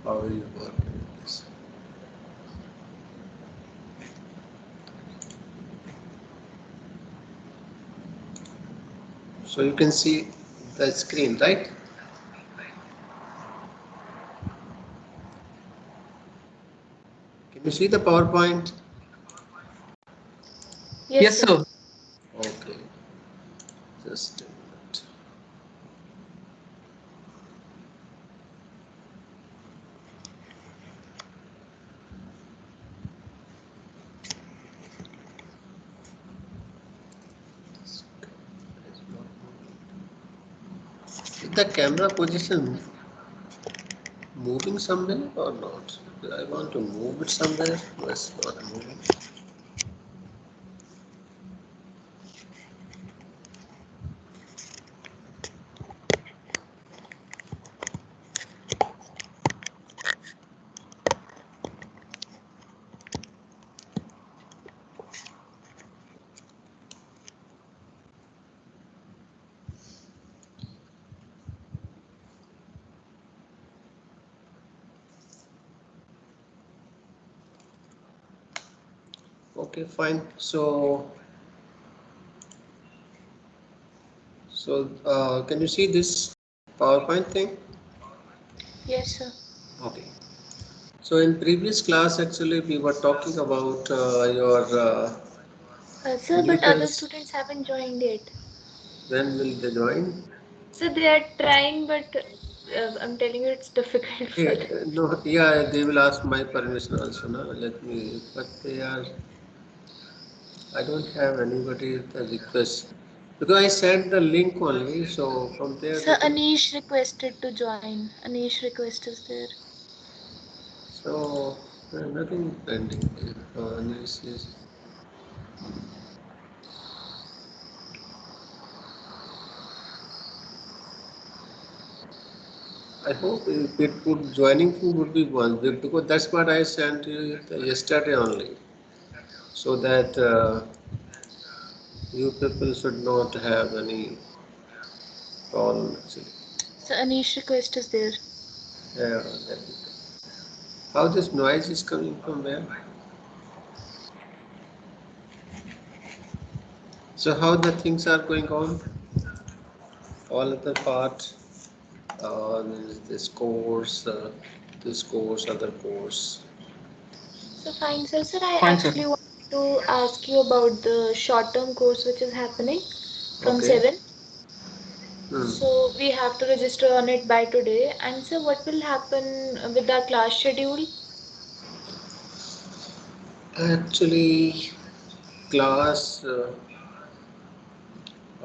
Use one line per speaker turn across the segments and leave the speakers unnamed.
how will you work with this? So you can see the screen, right? Can you see the PowerPoint?
Yes, sir.
Okay, just a minute. Is the camera position moving somewhere or not? I want to move it somewhere. No, it's not moving. Okay, fine. So can you see this PowerPoint thing?
Yes, sir.
Okay. So in previous class, actually, we were talking about your
Sir, but other
vehicles.
students haven't joined yet.
When will they join?
So they are trying, but I'm telling you, it's difficult for them.
No, yeah, they will ask my permission also. No, let me. But they are. I don't have anybody the request because I sent the link only. So from there they
Sir,
can.
Anish requested to join. Anish request is there.
So nothing pending. This is. I hope if it would joining fee would be one because that's what I sent you yesterday only, so that you people should not have any problem actually.
So Anish request is there.
Yeah, how this noise is coming from where? So how the things are going on? All other part, this course, other course.
So fine, sir. Sir, I
Fine, sir.
actually wanted to ask you about the short-term course which is happening from
Okay.
7.
Hmm.
So we have to register on it by today. And sir, what will happen with our class schedule?
Actually, class.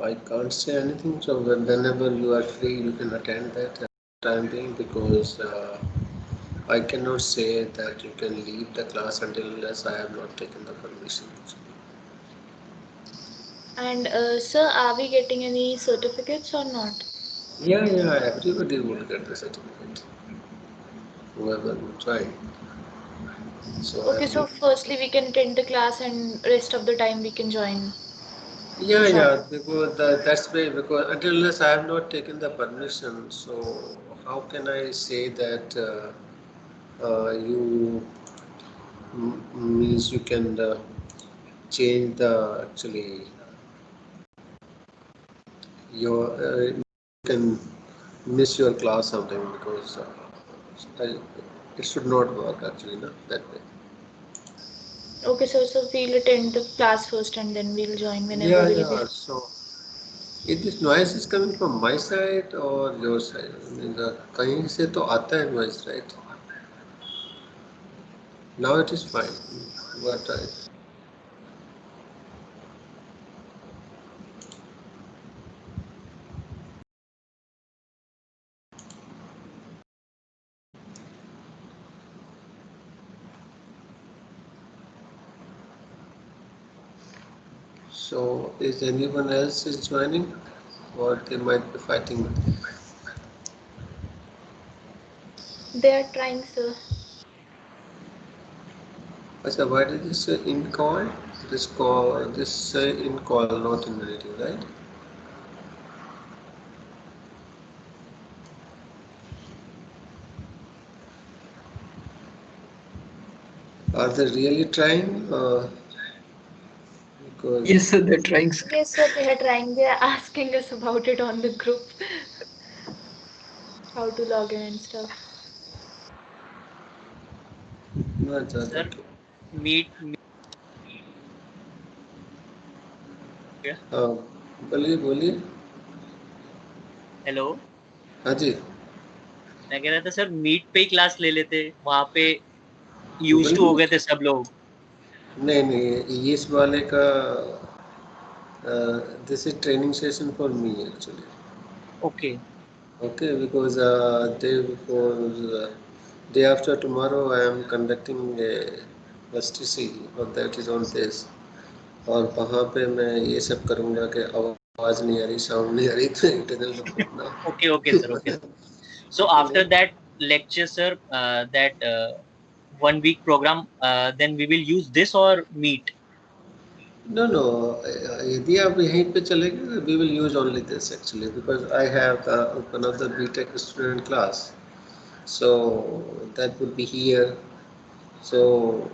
I can't say anything. So whenever you are free, you can attend that time being because I cannot say that you can leave the class until unless I have not taken the permission.
And sir, are we getting any certificates or not?
Yeah, yeah, everybody would get the certificate. Whoever would try. So
Okay, so
every.
firstly we can attend the class and rest of the time we can join
Yeah,
the short.
yeah, because that's why because until unless I have not taken the permission, so how can I say that you means you can change the actually your you can miss your class sometime because it should not work actually no that way.
Okay, so we'll attend the class first and then we'll join whenever
Yeah,
we'll be.
yeah. So if this noise is coming from my side or your side, I mean कहीं से तो आता है noise, right? Now it is fine. But so is anyone else is joining, or they might be fighting?
They are trying, sir.
Achha, why did this say in call? This say in call, not in meeting, right? Are they really trying? Because
Yes, sir, they're trying, sir.
Yes, sir, they are trying. They are asking us about it on the group, how to log in and stuff.
no, it's
Sir,
okay.
meet
हाँ बोलिए बोलिए.
Hello.
हाँ जी.
मैं कह रहा था sir meet पे ही class ले लेते, वहां पे यूज टू हो
बिल्कुल.
गए थे सब लोग.
नहीं नहीं इस वाले का this is training session for me actually.
Okay.
Okay, because day before, day after tomorrow, I am conducting a STC, और that is on this. और वहाँ पे मैं ये सब करूँगा कि आवाज़ नहीं आ रही, साउंड नहीं आ रही, तो इंटरनल रिपोर्ट ना.
Okay okay sir, okay sir. So
इसके
after
लिए.
that lecture, sir, that 1 week program, then we will use this or meet.
No, no. यदि आप यहीं पे चलेंगे, we will use only this actually because I have another BTech student class, so that would be here. So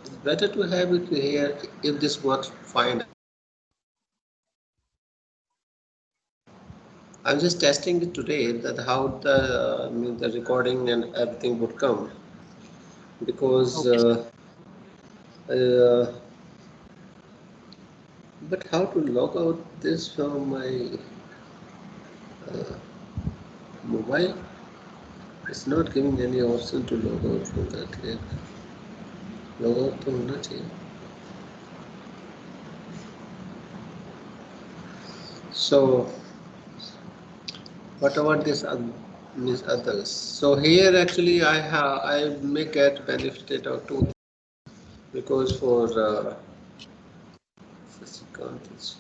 it's better to have it here if this works fine. I'm just testing it today that how the the recording and everything would come because
Okay, sir.
uh, but how to log out this from my uh, mobile? It's not giving any option to log out from that. Log out तो होना चाहिए. So what about this these others? So here actually I may get benefited of two because for Sasikant is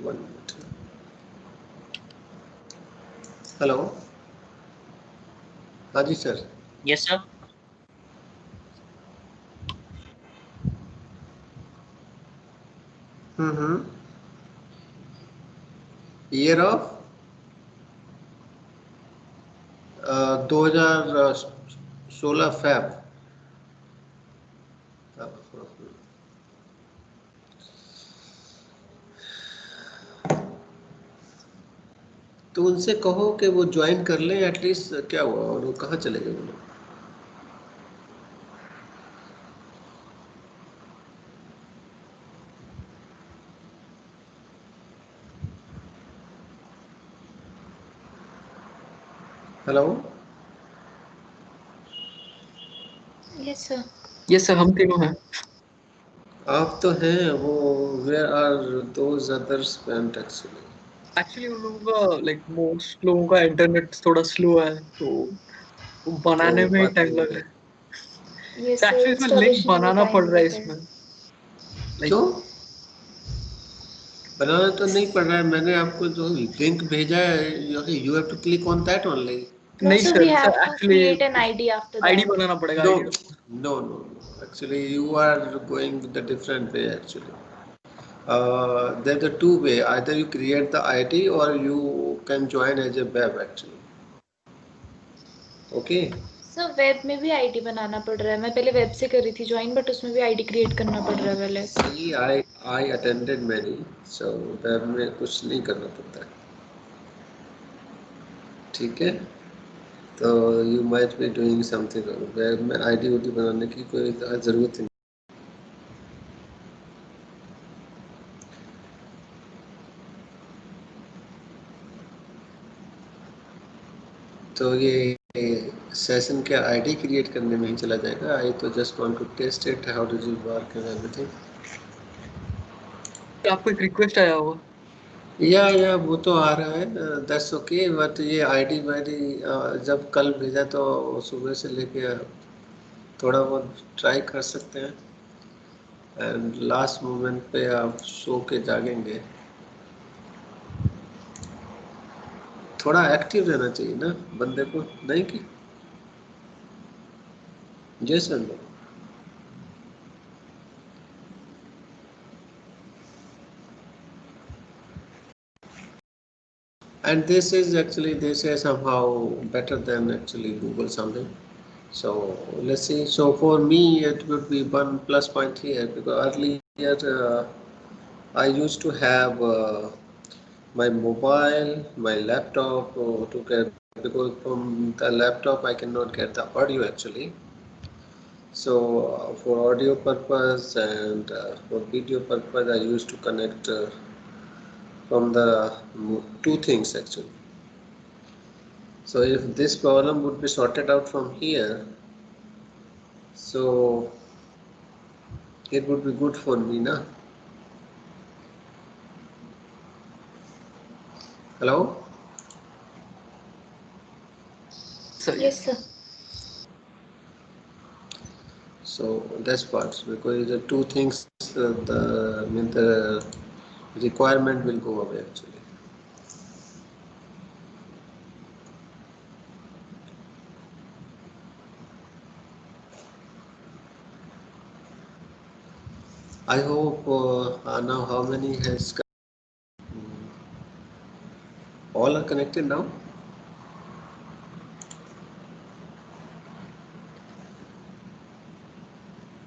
1 minute. Hello. हाँ जी sir.
Yes, sir.
हम्म. Year of 2016 Feb. तो उनसे कहो कि वो ज्वाइन कर लें एटलीस्ट. क्या हुआ और वो कहाँ चले गए वो लोग. Hello.
Yes, sir.
Yes, sir, हम तीनों हैं.
आप तो हैं वो. Where are those others went actually.
Actually उन लोगों का लाइक मोस्ट लोगों का इंटरनेट थोड़ा स्लो है, तो
तो
बनाने में ही
बात
टाइम
नहीं
लग रहा
है.
है.
Yes,
तो
sir.
एक्चुअली इसमें लिंक
Installation में
बनाना पड़
time
रहा है
लेता है.
इसमें. लाइक
क्यों बनाना तो नहीं पड़ रहा है. मैंने आपको जो लिंक भेजा है you have to click on that only.
No,
नहीं
sir, we
sir,
have to
actually
create an ID after
ID
that.
बनाना पड़ेगा,
No,
ID.
no, no, no. Actually, you are going the different way. Actually, there's a two way. Either you create the ID or you can join as a web. Actually, okay.
Sir web में भी ID बनाना पड़ रहा है. मैं पहले web से कर रही थी ज्वाइन, बट उसमें भी आईडी क्रिएट करना पड़ रहा है पहले.
See, I attended many, so web में कुछ नहीं करना पड़ता है. ठीक है. तो you might be doing something wrong. web में ID उडी बनाने की कोई ज़रूरत नहीं. तो ये सेशन क्या आईडी क्रिएट करने में ही चला जाएगा. आई तो just want to test it how does it work and everything.
आपको एक रिक्वेस्ट आया होगा.
या वो तो आ रहा है. That's okay. बट ये आईडी वाईडी जब कल भेजा तो सुबह से लेके थोड़ा बहुत ट्राई कर सकते हैं एंड लास्ट मोमेंट पे आप सो के जागेंगे. थोड़ा एक्टिव रहना चाहिए ना बंदे को. नहीं कि जैसे and this is actually they say somehow better than actually Google something. So let's see. So for me, it would be one plus point here because earlier I used to have my mobile, my laptop to get because from the laptop I cannot get the audio actually. So for audio purpose and for video purpose, I used to connect from the two things actually. So if this problem would be sorted out from here, so it would be good for me, na? Hello?
Yes, sir.
Yes,
Yes.
sir.
So that's what because the two things the requirement will go away actually. I hope now how many has all are connected now.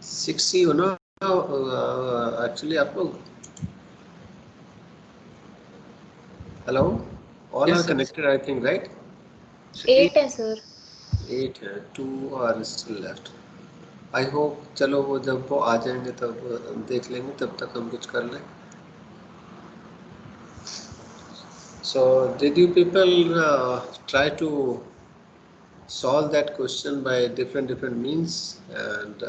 60 हो ना actually आप लोग hello all are
Yes, sir.
connected I think right.
So
8 है sir.
8 है 2 are still left. I hope चलो वो जब वो आ जाएंगे तब देख लेंगे तब तक हम कुछ कर लें. So did you people try to solve that question by different means and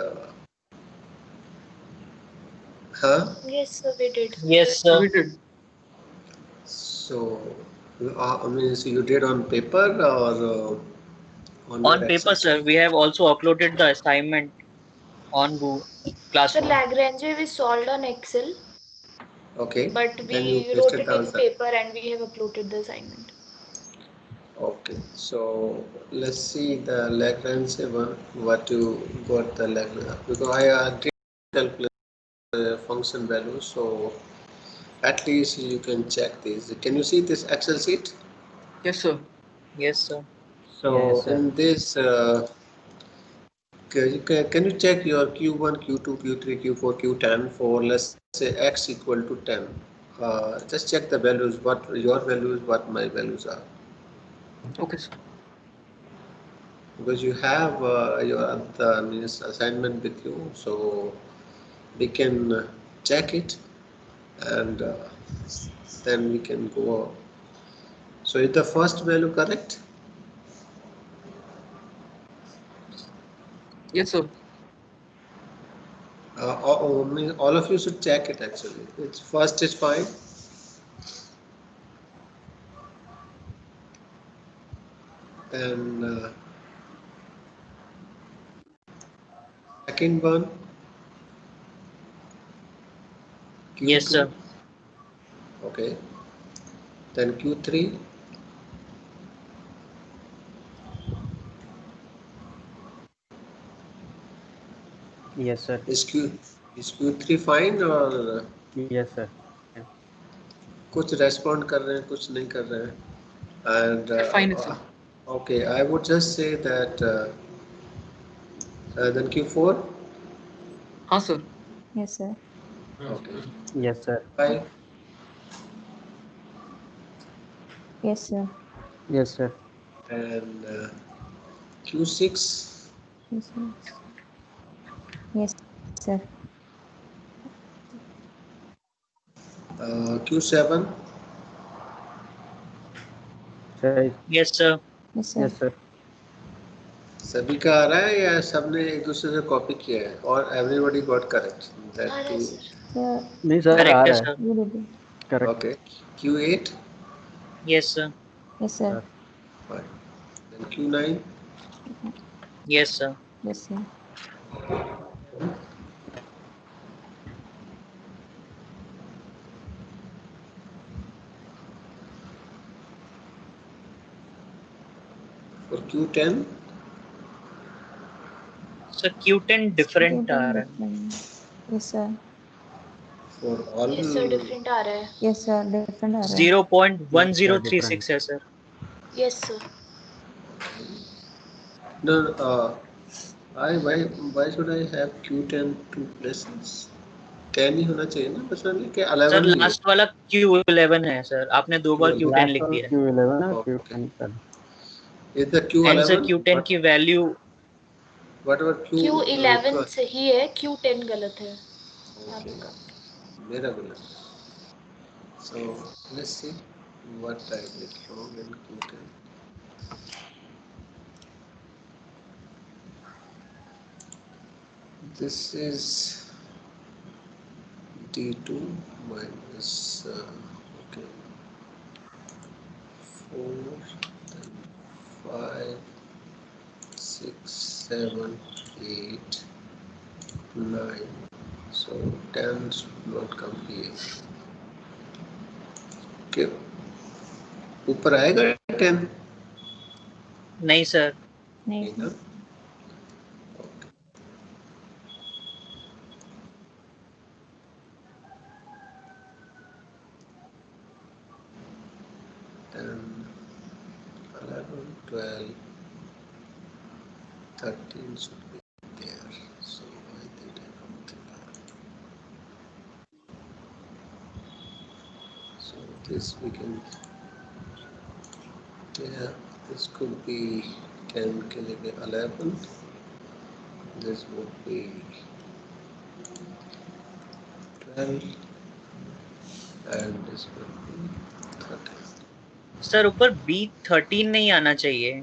huh?
Yes, sir, we did.
Yes,
we
sir.
did.
So I mean so you did on paper or on your
On
Excel
paper,
sheet?
sir, we have also uploaded the assignment on Google
So
Classroom.
Lagrange we solved on Excel,
Okay,
but
then you
we wrote
pasted
it
the
in
answer.
paper and we have uploaded the assignment.
Okay, so let's see the Lagrange one. What you got the Lagrange because I did calculate the function value, so at least you can check this. Can you see this Excel sheet?
Yes, sir.
Yes, sir.
So
Yes, sir.
in this, can you check your Q1, Q2, Q3, Q4, Q10 for let's say x equal to 10? Just check the values, what your values, what my values are.
Okay, sir.
Because you have your the means assignment with you, so we can check it and then we can go. So is the first value correct?
Yes, sir.
All of you should check it actually. It's first is fine. And second one
Yes,
Q2,
sir.
okay. Then Q3,
Yes, sir.
is Q3 fine or
Yes, sir.
कुछ respond कर रहे हैं कुछ नहीं कर रहे हैं. And
Fine, sir.
okay, I would just say that then Q4,
हाँ, sir.
Yes, sir.
okay.
Yes, sir.
Q5,
Yes, sir.
Yes, sir.
and Q6,
Yes, sir. Yes, sir.
Q7.
Sir.
Yes, sir.
Yes, sir.
Yes, sir.
सभी का आ रहा है या सबने एक दूसरे से कॉपी किया है और everybody got correct that
हाँ
too.
sir.
Sir,
नहीं सर आ
Correct,
रहा
sir.
है.
you did it.
Correct.
Okay. Q8,
Yes, sir.
Yes, sir.
Sir.
fine. Then Q9,
Yes, sir.
Yes, sir.
for Q10,
So Q10 different
Different,
are
different. Yes, sir.
for all.
Yes sir, different आ रहा है.
Yes, sir. Different आ रहा है.
Yes, sir. Different.
0.1036 है, sir.
Yes sir.
No, why should I have Q10 two places? 10 ही होना चाहिए ना बस वाले के
सर
11 भी है
लास्ट वाला Q11 है सर, आपने दो बार
Q11
Q10
लास्ट
लिख
वाला
दिया है।
Q11 और
okay
Q10 sir.
is the
and sir
Q11
Q10 की वैल्यू
whatever
Q11 सही है, Q10 गलत है
okay
आपका।
मेरा गलत है so let's see what I did wrong in Q10 this is D2 minus okay 4 then 5 6 7 8 9 so 10 should not come here okay ऊपर आएगा 10
नहीं सर।
नहीं
नहीं ना then 11 12 13 should be there so I did a wrong thing so this we can yeah this could be 10 के जगह 11 this would be 12 and this would be 13
sir ऊपर B13 नहीं आना चाहिए,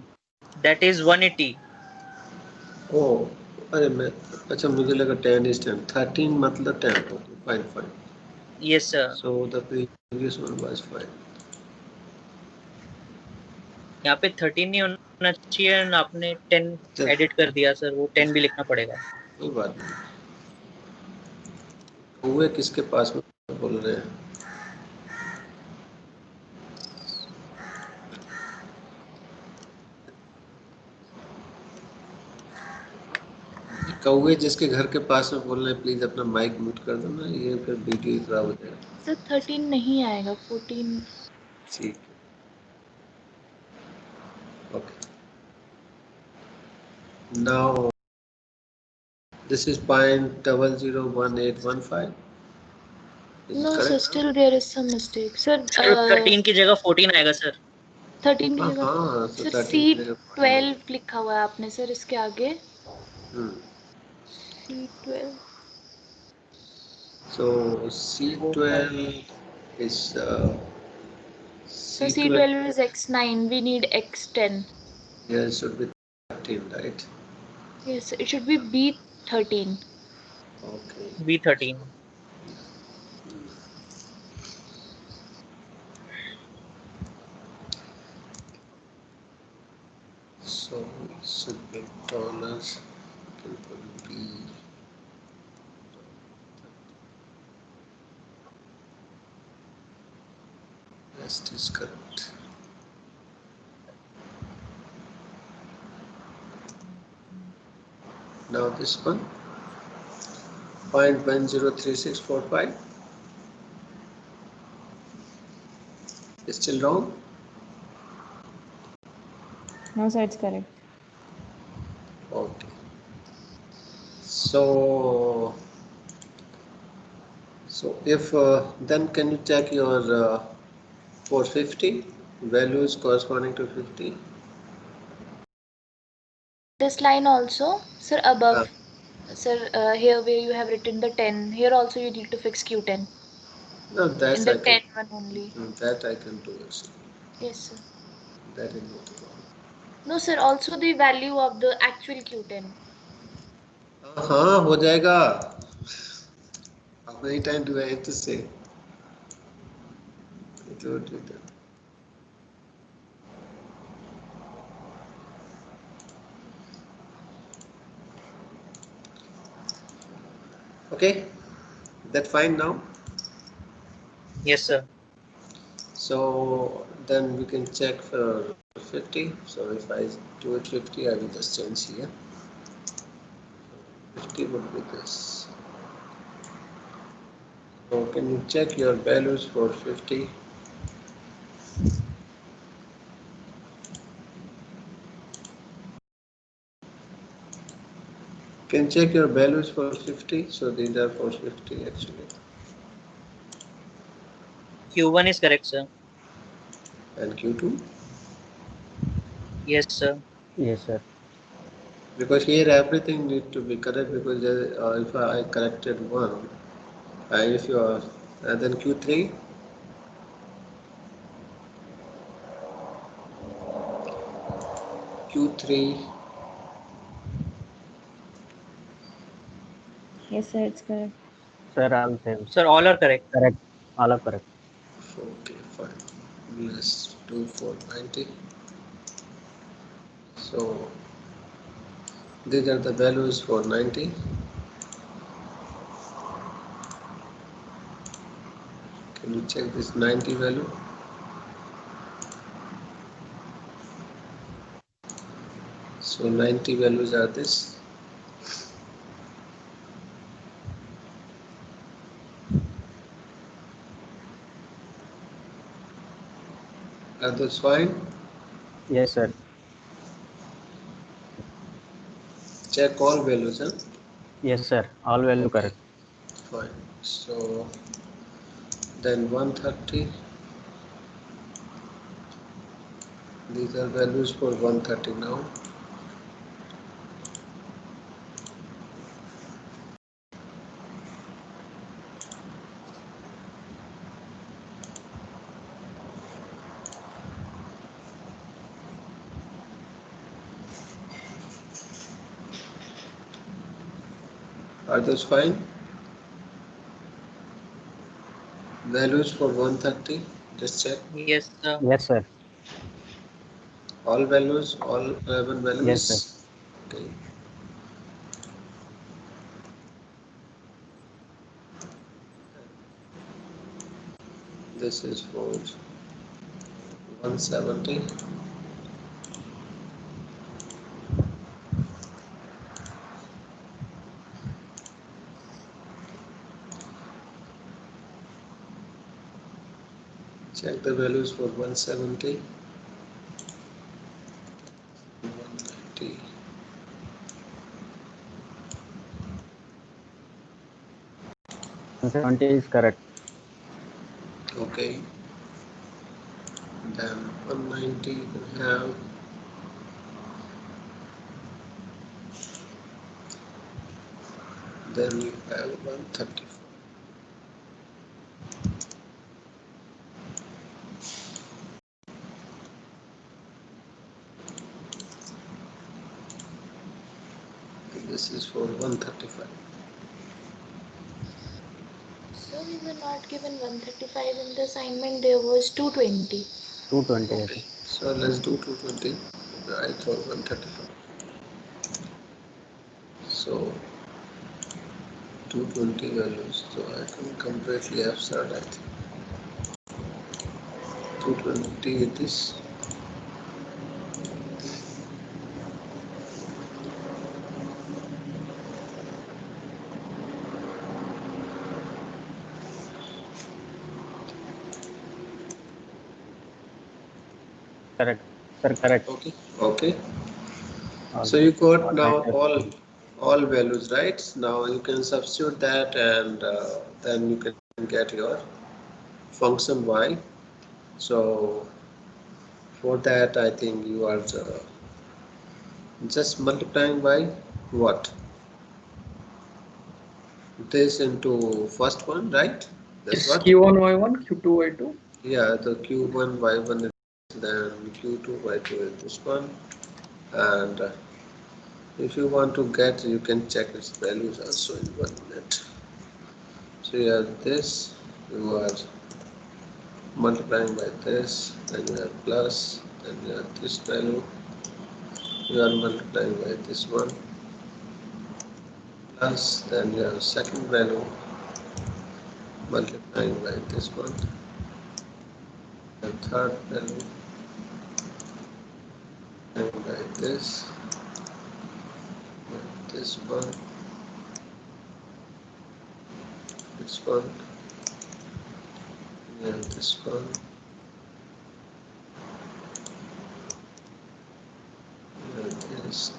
दैट इज 180।
oh अरे मैं अच्छा मुझे लगा 10 is 10 13 मतलब 10 okay fine fine
yes sir,
so the previous one was fine
यहाँ पे 13 नहीं होना चाहिए and आपने 10
चल
एडिट कर दिया सर, वो 10 भी लिखना पड़ेगा।
कोई बात नहीं कौवे किसके पास में बोल रहे हैं कौवे जिसके घर के पास में बोल रहे हैं प्लीज अपना माइक म्यूट कर दो ना ये फिर वीडियो खराब हो जाएगा
सर 13 नहीं आएगा, 14।
ठीक okay now this is 0.001815 is it
no sir,
correct now
still there is some mistake sir.
Sir 13 की जगह 14 आएगा सर।
13 की
हाँ
जगह
हाँ so
सर
13 की जगह 14 हो
C12 लिखा हुआ है आपने सर इसके आगे।
गया
C12
so C12 is
sir
C12
C12 is X9, we need X10।
yeah it should be 13 right
Yes, it should be B13।
okay
B13
so it should be dollars can put B rest is correct now this one 0.103645 is still wrong
no sir, it's correct.
okay so if then can you check your 450 values corresponding to 50
This line also, sir, above. Sir, here where you have written the 10, here also you need to fix Q10
no
in
that's
the
I can
10 one only.
that I can do actually
Yes, sir.
that is not a problem
No, sir, also the value of the actual Q10.
हाँ हो जाएगा how many times do I have to say do that okay that fine now
yes sir.
so then we can check for 50 so if I do it 50 I will just change here 50 would be this so can you check your values for 50
50
Can check your values for 50. So these are for 50 actually.
Q1 is correct, sir.
And Q2?
Yes, sir.
Yes, sir.
Because here everything need to be correct because if I corrected one, if you are, and then Q3, Q3,
Yes, sir, it's correct.
Sir, all same.
Sir, all are correct.
Correct. All are correct.
okay, fine. Let's do for 90. So these are the values for 90. Can you check this 90 value? So 90 values are this. Are those fine?
Yes, sir.
Check all values, huh?
Yes, sir. All value
Okay,
correct.
fine. So then 130. These are values for 130 now. Are those fine? Values for 130. Just check.
Yes, sir.
Yes, sir.
All values, all 11
Yes, sir.
values. Okay. This is for 170. Check the values for 170, 190.
170 is correct.
Okay. Then 190 you can have. Then you have 134. This is for 135.
So we were not given 135 in the assignment, there was 220.
220. Yes,
Okay.
sir.
So let's do 220. I thought 135. So 220 values. So I can completely absurd I think. 220 with this.
Correct. Sir, correct.
Okay. Okay.
All,
So you got
all
now
right, sir.
all values, right? Now you can substitute that and then you can get your function y. So for that, I think you are just multiplying by what? This into first one, right? That's
Yes,
what?
Q1 Y1, Q2 Y2.
Yeah, the q1 y1 is then q2 y2 is this one. And if you want to get, you can check its values also in 1 minute. So you have this, you are multiplying by this, then you have plus, then you have this value, you are multiplying by this one, plus, then you have second value, multiplying by this one, the third value, and by this one, this one, and this one, and this,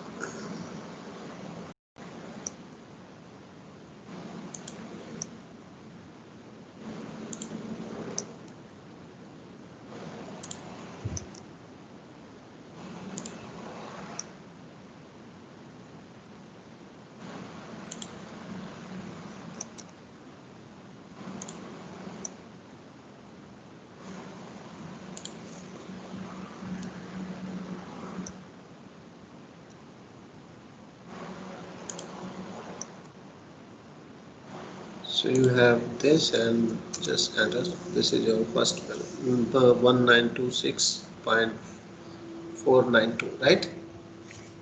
So you have this and just enter. This is your first value, 1926.492, right?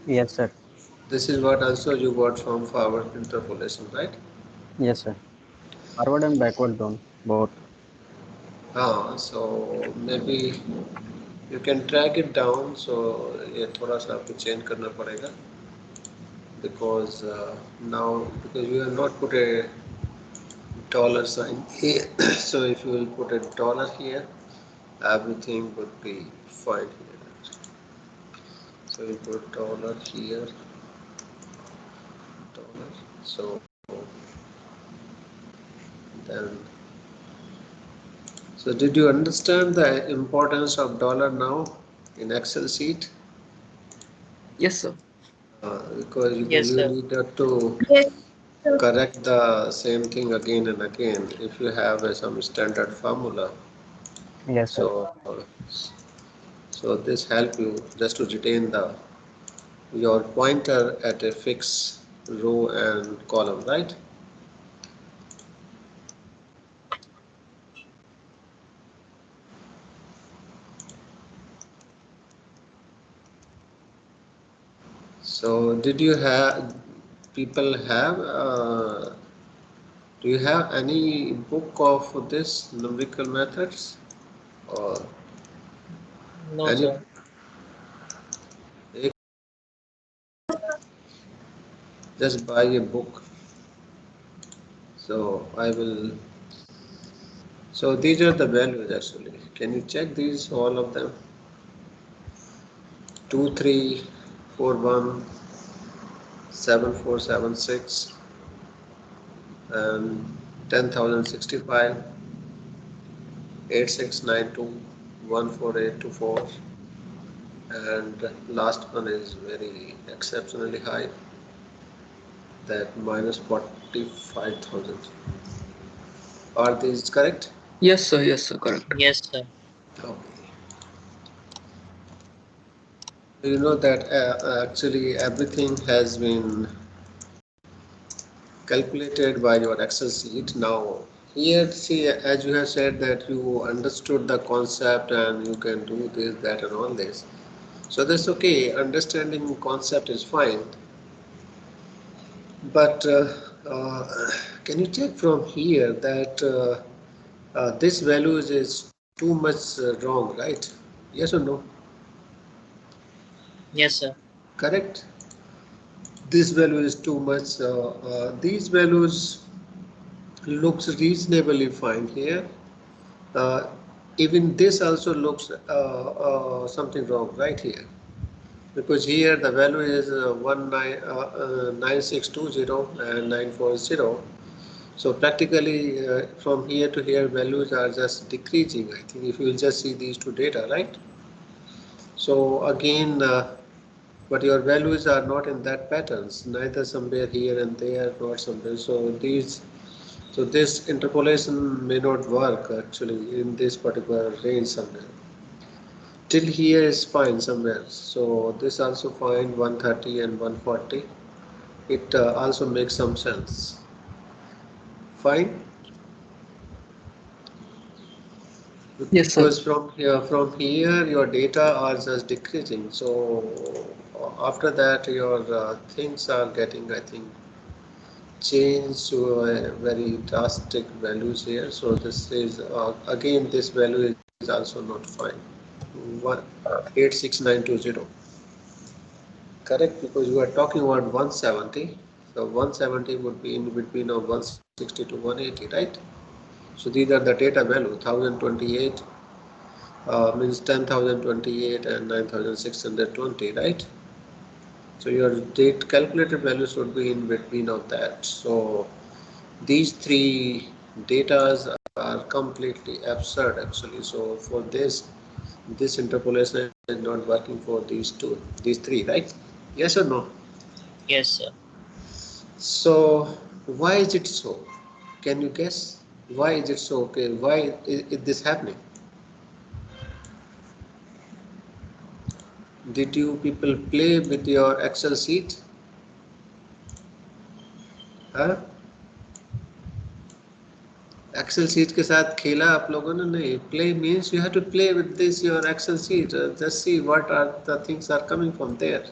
Yes, sir.
This is what also you got from forward interpolation, right?
Yes, sir. Forward and backward zone, both.
So maybe you can drag it down. So ये थोड़ा सा आपको change करना पड़ेगा because now because you have not put a dollar sign here. So if you will put a dollar here, everything would be fine here. So you put dollar here, dollar. So then, so did you understand the importance of dollar now in Excel sheet?
Yes, sir.
Because
Yes,
you
sir.
need to
Yes, sir.
correct the same thing again and again if you have some standard formula.
Yes, sir.
So so this help you just to retain the your pointer at a fixed row and column, right? So did you have people have do you have any book of this numerical methods or
No,
any
sir.
just buy a book. So I will. So these are the values actually. Can you check these all of them? 23417476 and 10,065 8692 14824 and last one is very exceptionally high, that minus 45,000. Are these correct?
Yes, sir. Yes, sir. Correct.
Yes, sir.
Okay. You know that actually everything has been calculated by your Excel sheet. Now here see, as you have said that you understood the concept and you can do this, that and all this. So that's okay, understanding concept is fine. But can you check from here that this value is too much wrong, right? Yes or no?
Yes, sir.
Correct? This value is too much. These values looks reasonably fine here. Uh, Even this also looks something wrong right here, because here the value is 9620 and 940. So practically from here to here values are just decreasing. I think if you will just see these two data, right? So again, but your values are not in that patterns, neither somewhere here and there, not somewhere. So these, so this interpolation may not work actually in this particular range somewhere. Till here is fine somewhere. So this also fine, 130 and 140. It also makes some sense. Fine.
Yes, sir.
Because from here your data are just decreasing. So after that your things are getting, I think, changed to a very drastic values here. So this is again this value is also not fine. 186920. Correct, because you are talking about 170. So 170 would be in between of 160 to 180, right? So these are the data value 1028 means 10,028 and 9,620, right? So your date calculated values would be in between of that. So these three datas are completely absurd actually. So for this interpolation is not working for these three, right? Yes or no?
Yes, sir.
So why is it so? Can you guess? Why is it so? Okay, why is this happening? Did you people play with your Excel sheet? Huh? Excel sheet के साथ खेला आप लोगों ने? नहीं, play means you have to play with this your Excel sheet, just see what are the things are coming from there.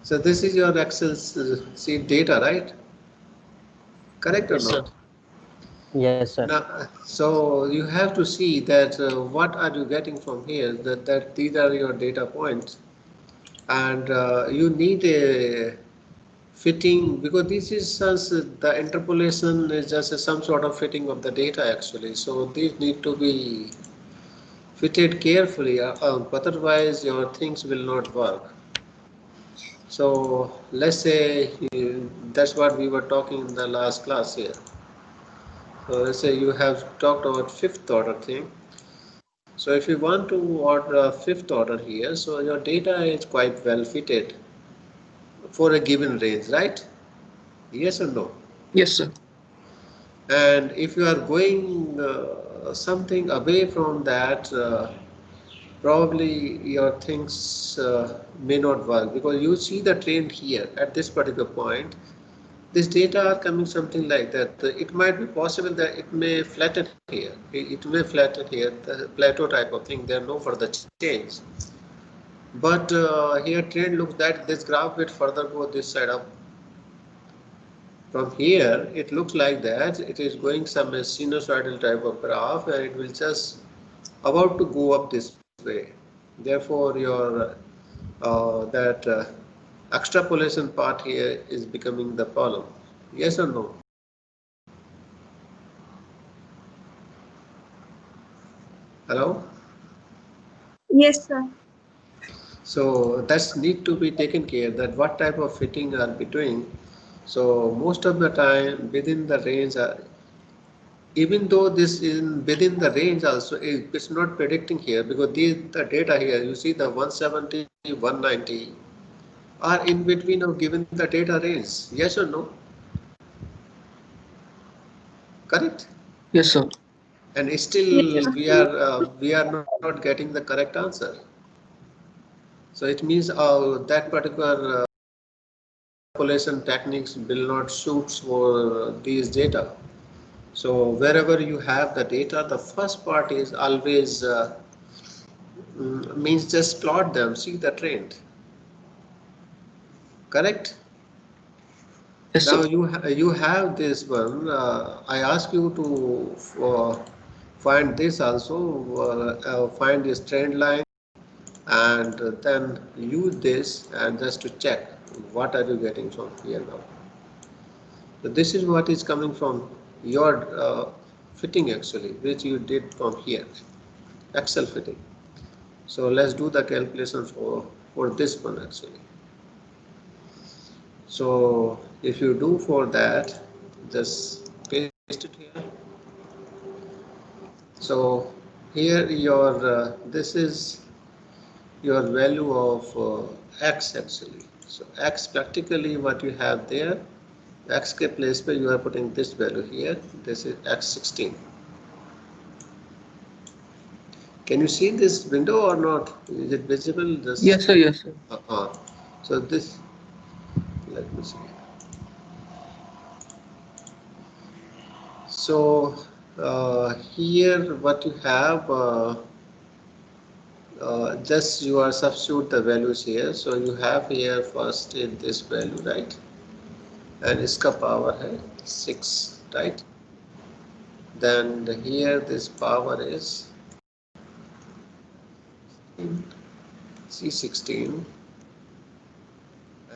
So this is your Excel sheet data, right? Correct or
Yes, sir.
not?
Yes, sir.
Now, so you have to see that what are you getting from here, that these are your data points, and you need a fitting, because this is just, the interpolation is just some sort of fitting of the data actually. So these need to be fitted carefully, otherwise your things will not work. So let's say that's what we were talking in the last class here. So let's say you have talked about fifth order thing. So if you want to order a fifth order here, so your data is quite well fitted for a given range, right? Yes or no?
Yes, sir.
And if you are going something away from that, probably your things may not work, because you see the trend here at this particular point. This data are coming something like that. It might be possible that it may flatten here. It may flatten here, the plateau type of thing. There are no further change. But here trend looks that this graph will further go this side up. From here, it looks like that it is going some sinusoidal type of graph, and it will just about to go up this way. Therefore, your that extrapolation part here is becoming the problem. Yes or no? Hello?
Yes, sir.
So that's need to be taken care that what type of fitting are we doing. So most of the time within the range, even though this is within the range also, it's not predicting here, because the data here, you see the 170, 190 are in between of given the data range. Yes or no? Correct?
Yes, sir.
And
Yes,
still
sir.
we are not getting the correct answer. So it means that particular interpolation techniques will not suit for these data. So wherever you have the data, the first part is always means just plot them, see the trend. Correct?
Yes,
Now
sir.
you have this one. I ask you to find this also. Find this trend line, and then use this and just to check what are you getting from here now. So this is what is coming from your fitting actually, which you did from here, Excel fitting. So let's do the calculation for this one actually. So if you do for that, just paste it here. So here your this is your value of x actually. So x practically what you have there, x के place पे you are putting this value here. This is x16. Can you see this window or not? Is it visible? This.
Yes, sir. Yes, sir.
So this. Let me see. So here what you have. Just you are substitute the values here. So you have here first in this value, right? And इसका power है 6, right? Then here this power is C16,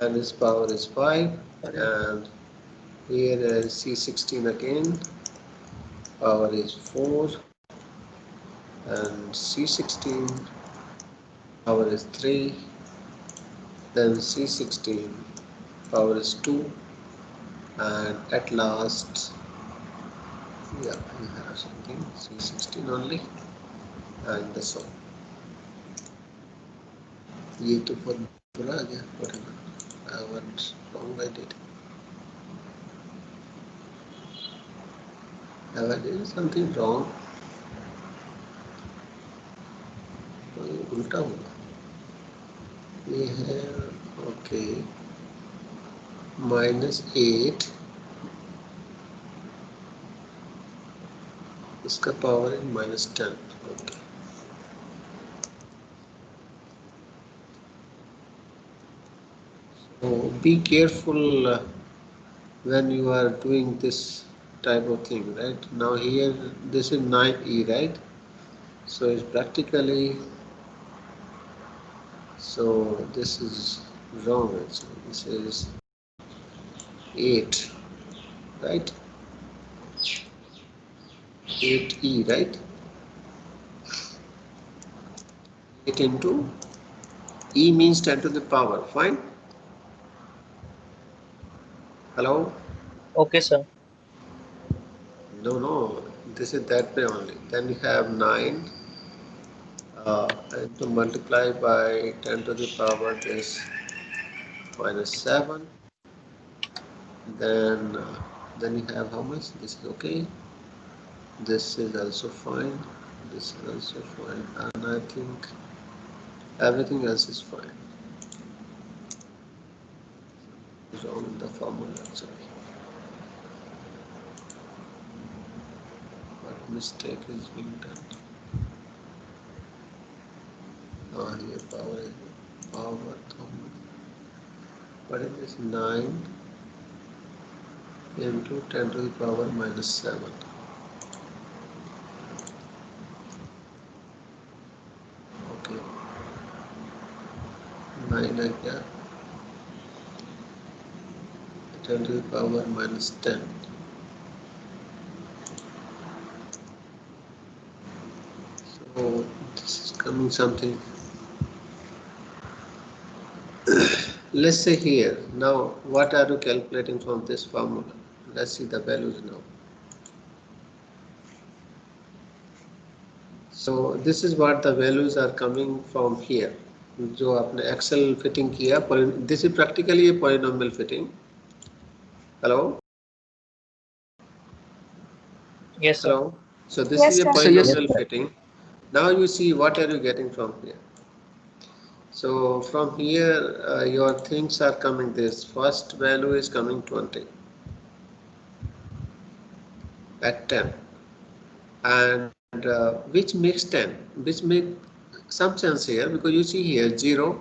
and this power is 5, and here is C16 again, power is 4, and C16 power is 3, then C16 power is 2, and at last, yeah, we have something C16 only, and this one. ये तो बहुत बुरा आ गया, whatever. I went wrong by did. Have I did something wrong? उल्टा हुआ. ये है okay -8 इसका पावर है -10. Okay. So be careful when you are doing this type of thing, right? Now here this is 9e, right? So it's practically, so this is wrong actually. This is 8, right? 8e, right? 8 into e means 10 to the power. Fine. Hello?
Okay, sir.
No. This is that way only. Then you have 9 and to multiply by 10 to the power this -7. Then you have how much? This is okay. This is also fine. This is also fine. And I think everything else is fine. Wrong in the formula actually. What mistake is being done? Here power is power. What is this? 9 into 10 to the power -7. Okay. 9 again. 10 to the power -10. So this is coming something. Let's say here. Now, what are you calculating from this formula? Let's see the values now. So this is what the values are coming from here. जो आपने Excel fitting किया, this is practically a polynomial fitting. Hello.
Yes, sir.
Hello. So this
Yes,
is a
sir.
Yes, sir. Yes.
polynomial fitting. Now you see what are you getting from here. So from here your things are coming. This first value is coming 20 at 10, and which makes 10, which make some sense here because you see here 0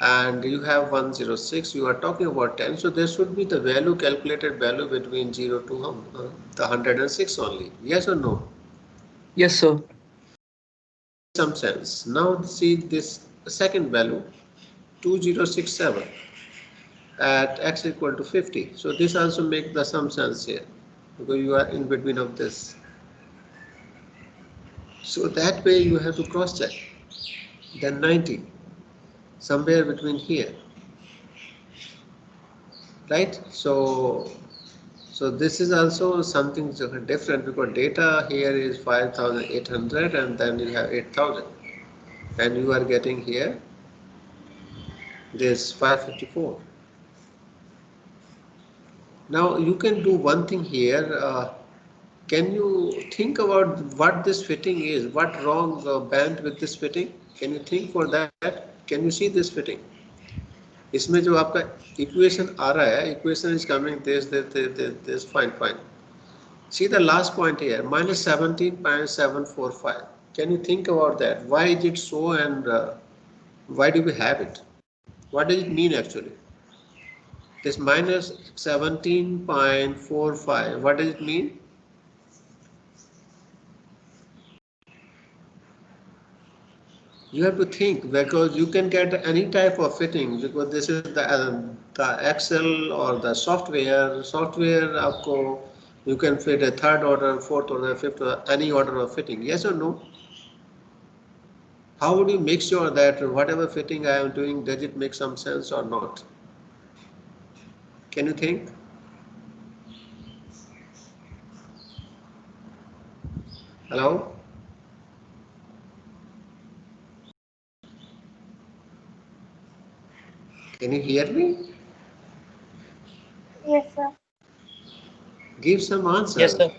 and you have 106. You are talking about 10, so there should be the value, calculated value between 0 to the 106 only. Yes or no?
Yes, sir.
Some sense. Now see this second value 2067 at x equal to 50. So this also makes the some sense here because you are in between of this. So that way you have to cross check. Then 90, somewhere between here, right? So this is also something different because data here is 5800 and then you have 8000 and you are getting here this 554. Now you can do one thing here. Can you think about what this fitting is? What wrong band with this fitting? Can you think for that? Can you see this fitting? इसमें जो आपका equation आ रहा है, equation is coming this fine. See the last point here, -17.745. Can you think about that? Why is it so and why do we have it? What does it mean actually? This -17.45, what does it mean? You have to think because you can get any type of fitting because this is the Excel or the software. Software आपको you can fit a third order, fourth order, fifth order, any order of fitting. Yes or no? How would you make sure that whatever fitting I am doing, does it make some sense or not? Can you think? Hello? Can you hear me?
Yes, sir.
Give some
Yes,
answer.
sir.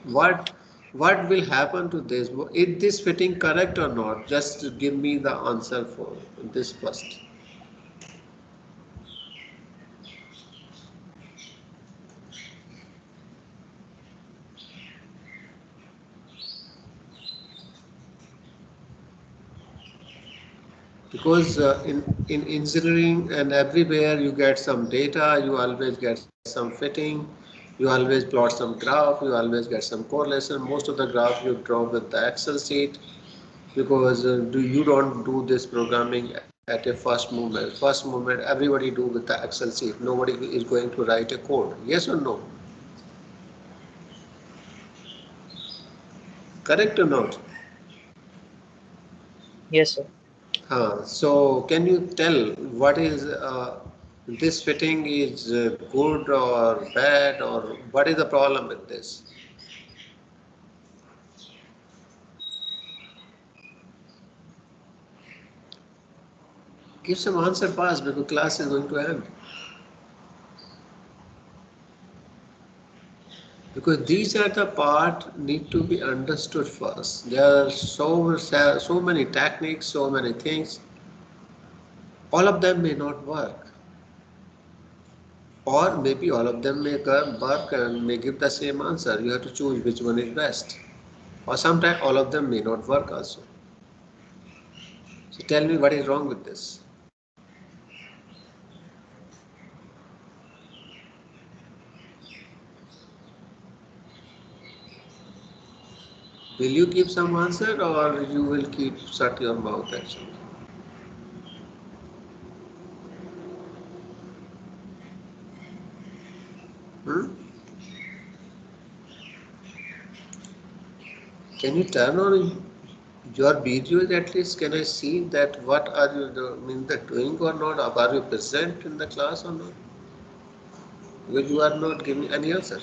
What will happen to this? Is this fitting correct or not? Just give me the answer for this first. because in engineering and everywhere you get some data, you always get some fitting, you always plot some graph, you always get some correlation. Most of the graph you draw with the Excel sheet, because you don't do this programming at a first movement. First movement everybody do with the Excel sheet. Nobody is going to write a code. Yes or no? Correct or not?
Yes, sir.
So can you tell what is this fitting is good or bad, or what is the problem with this? Give some answer fast because class is going to end. Because these are the part need to be understood first. There are so many techniques, so many things. All of them may not work, or maybe all of them may work and may give the same answer. You have to choose which one is best. Or sometimes all of them may not work also. So tell me what is wrong with this. Will you keep some answer or you will keep shut your mouth actually? Hmm? Can you turn on your videos at least? Can I see that what are you doing or not? Or are you present in the class or not? Because you are not giving any answer.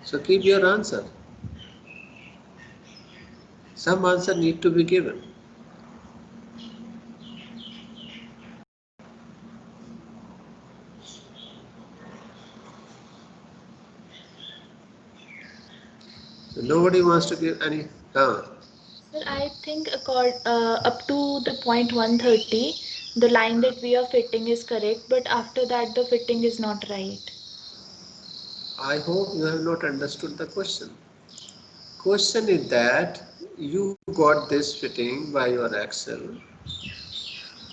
So keep your answer. Some answer need to be given. So nobody wants to give any.
Sir, I think up to the point 130, the line that we are fitting is correct, but after that the fitting is not right.
I hope you have not understood the question. Question is that you got this fitting by your Excel.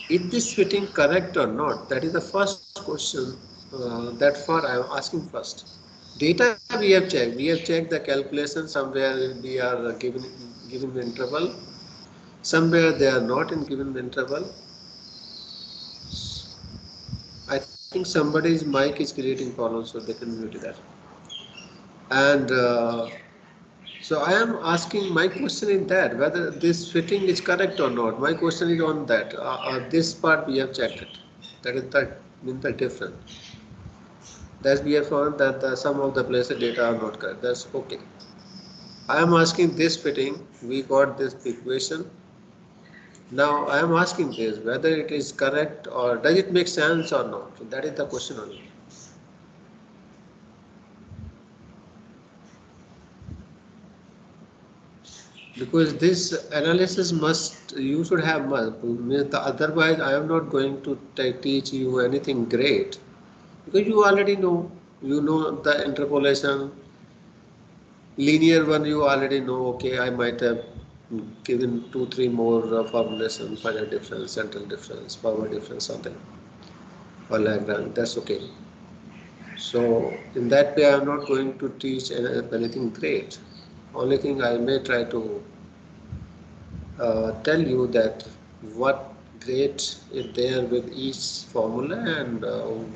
Is this fitting correct or not? That is the first question. That for I am asking first. Data we have checked. We have checked the calculation. Somewhere we are given the interval. Somewhere they are not in given the interval. I think somebody's mic is creating problems, so they can mute that. And so I am asking, my question is that whether this fitting is correct or not. My question is on that. This part we have checked it. That is the difference. That we have found that some of the places data are not correct. That's okay. I am asking this fitting. We got this equation. Now I am asking this whether it is correct or does it make sense or not. So that is the question only. Because this analysis must you should have otherwise I am not going to teach you anything great because you already know, you know the interpolation linear one, you already know. Okay, I might have given 2 3 more formulation, final difference, central difference, power difference, something or Lagrange. That's okay. So in that way I am not going to teach anything great. Only thing I may try to tell you that what grade is there with each formula and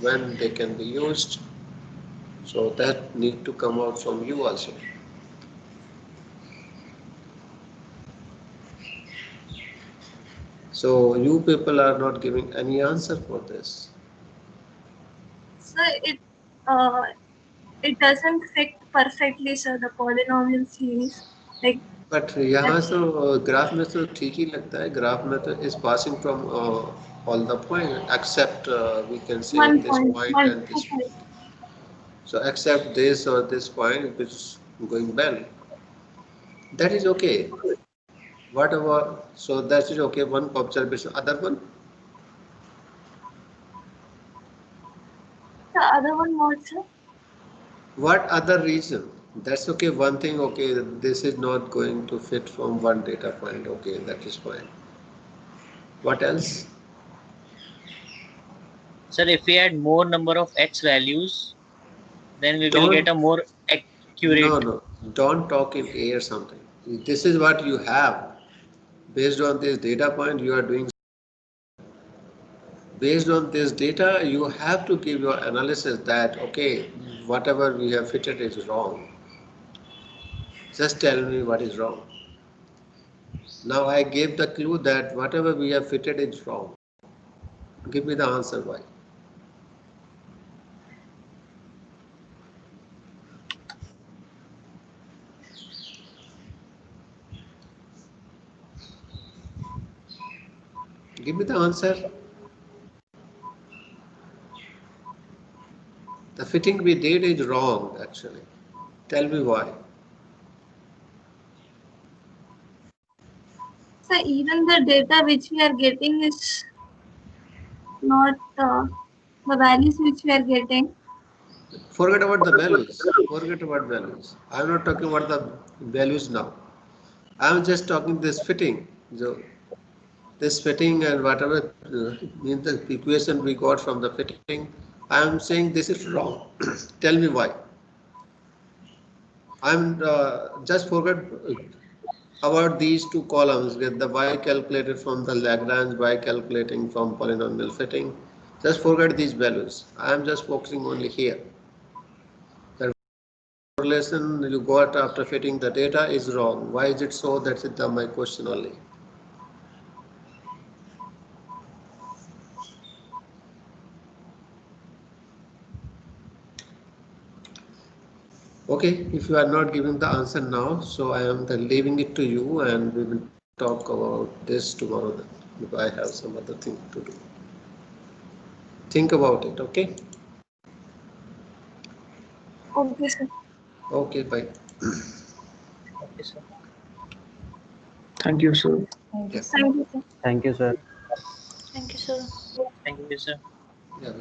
when they can be used. So that need to come out from you also. So you people are not giving any answer for this.
So uh it doesn't fit perfectly, sir, the polynomial series. Like
But यहाँ तो graph में तो ठीक ही लगता है. Graph में तो is passing from all the point except we can say
one
this
point,
point
one
and this
okay.
point. So except this or this point which is going well, that is okay. Whatever, so that is okay. One observation, other one.
The other one what, sir?
What other reason? That's okay. One thing, okay, this is not going to fit from one data point. Okay, that is fine. What else?
Sir, if we add more number of X values, then we will get
Don't,
a more
no,
accurate.
no, don't talk in A or something. This is what you have. Based on this data point, you are doing. Based on this data, you have to give your analysis that, okay, whatever we have fitted is wrong. Just tell me what is wrong. Now I gave the clue that whatever we have fitted is wrong. Give me the answer why. Give me the answer. The fitting we did is wrong actually. Tell me why.
So even the data which we are getting is not the values which we are getting.
Forget about the values. Forget about values. I'm not talking about the values now. I'm just talking this fitting. So this fitting and whatever means the equation we got from the fitting, I'm saying this is wrong. Tell me why. I'm just forget about these two columns. Get the y calculated from the Lagrange, y calculating from polynomial fitting. Just forget these values. I am just focusing only here. The correlation you got after fitting the data is wrong. Why is it so? That's it, my question only. Okay, if you are not giving the answer now, so I am leaving it to you and we will talk about this tomorrow then, because I have some other thing to do. Think about it, okay?
Okay, sir.
Okay, bye.
Okay, sir.
Thank you, sir.
Thank
Yeah,
you, sir.
Thank you, sir.
Thank you, sir.
Thank you, sir.
Thank you, sir.
yeah.